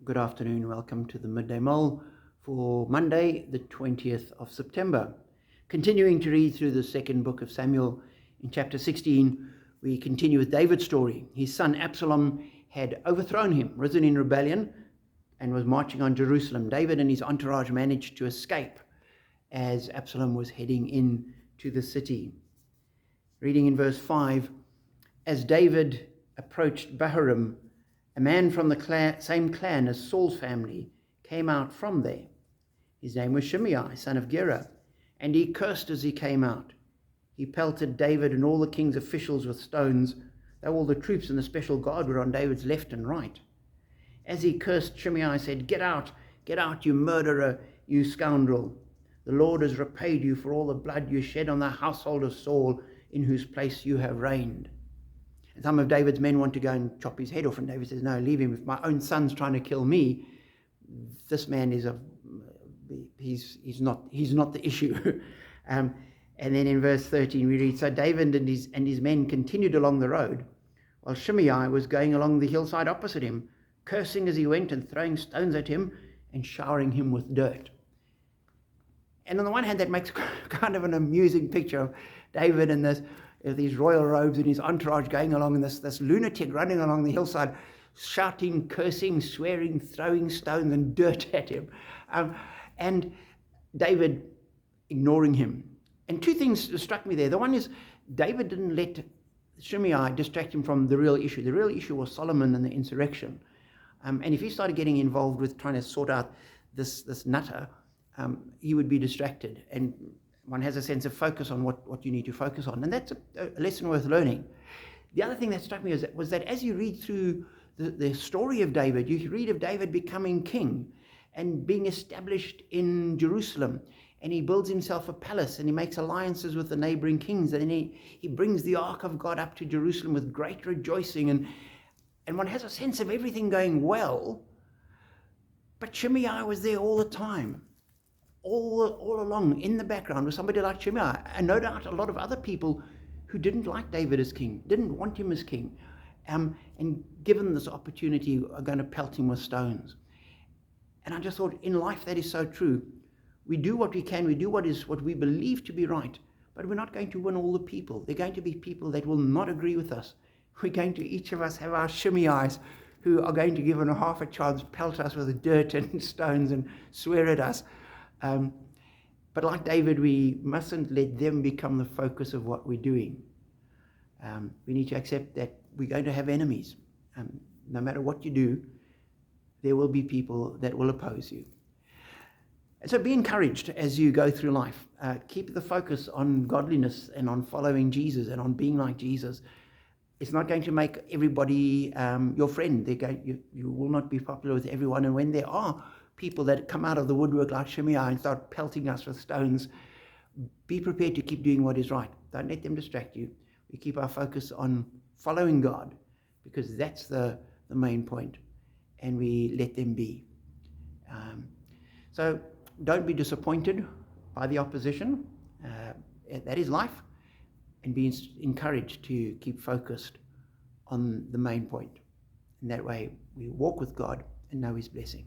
Good afternoon. Welcome to the Midday Mull for Monday, the 20th of September. Continuing to read through the second book of Samuel in chapter 16, we continue with David's story. His son Absalom had overthrown him, risen in rebellion, and was marching on Jerusalem. David and his entourage managed to escape as Absalom was heading in to the city. Reading in verse 5, as David approached Bahurim, a man from the same clan as Saul's family came out from there. His name was Shimei, son of Gera, and he cursed as he came out. He pelted David and all the king's officials with stones, though all the troops and the special guard were on David's left and right. As he cursed, Shimei said, get out, you murderer, you scoundrel. The Lord has repaid you for all the blood you shed on the household of Saul, in whose place you have reigned. And some of David's men want to go and chop his head off, and David says, no, leave him. If my own son's trying to kill me, this man is he's not the issue. And then in verse 13 we read, so David and his men continued along the road, while Shimei was going along the hillside opposite him, cursing as he went and throwing stones at him and showering him with dirt. And on the one hand, that makes kind of an amusing picture of David and these royal robes and his entourage going along, and this lunatic running along the hillside, shouting, cursing, swearing, throwing stones and dirt at him. And David ignoring him. And two things struck me there. The one is David didn't let Shimei distract him from the real issue. The real issue was Solomon and the insurrection. And if he started getting involved with trying to sort out this nutter, he would be distracted. And one has a sense of focus on what you need to focus on. And that's a lesson worth learning. The other thing that struck me was that as you read through the story of David, you read of David becoming king and being established in Jerusalem. And he builds himself a palace and he makes alliances with the neighboring kings. And then he brings the ark of God up to Jerusalem with great rejoicing. And one has a sense of everything going well. But Shimei was there all the time. All along in the background was somebody like Shimei, and no doubt a lot of other people who didn't like David as king, didn't want him as king, and given this opportunity are going to pelt him with stones. And I just thought, in life that is so true. We do what we can, we do what we believe to be right, but we're not going to win all the people. There are going to be people that will not agree with us. We're going to, each of us, have our Shimeis who are going to give them half a chance, pelt us with dirt and stones and swear at us. But like David, we mustn't let them become the focus of what we're doing. We need to accept that we're going to have enemies. No matter what you do, there will be people that will oppose you. And so be encouraged as you go through life. Keep the focus on godliness and on following Jesus and on being like Jesus. It's not going to make everybody your friend. You will not be popular with everyone. And when there are people that come out of the woodwork like Shimei and start pelting us with stones, be prepared to keep doing what is right. Don't let them distract you. We keep our focus on following God, because that's the main point, and we let them be. So don't be disappointed by the opposition. That is life, and be encouraged to keep focused on the main point. And that way we walk with God and know his blessing.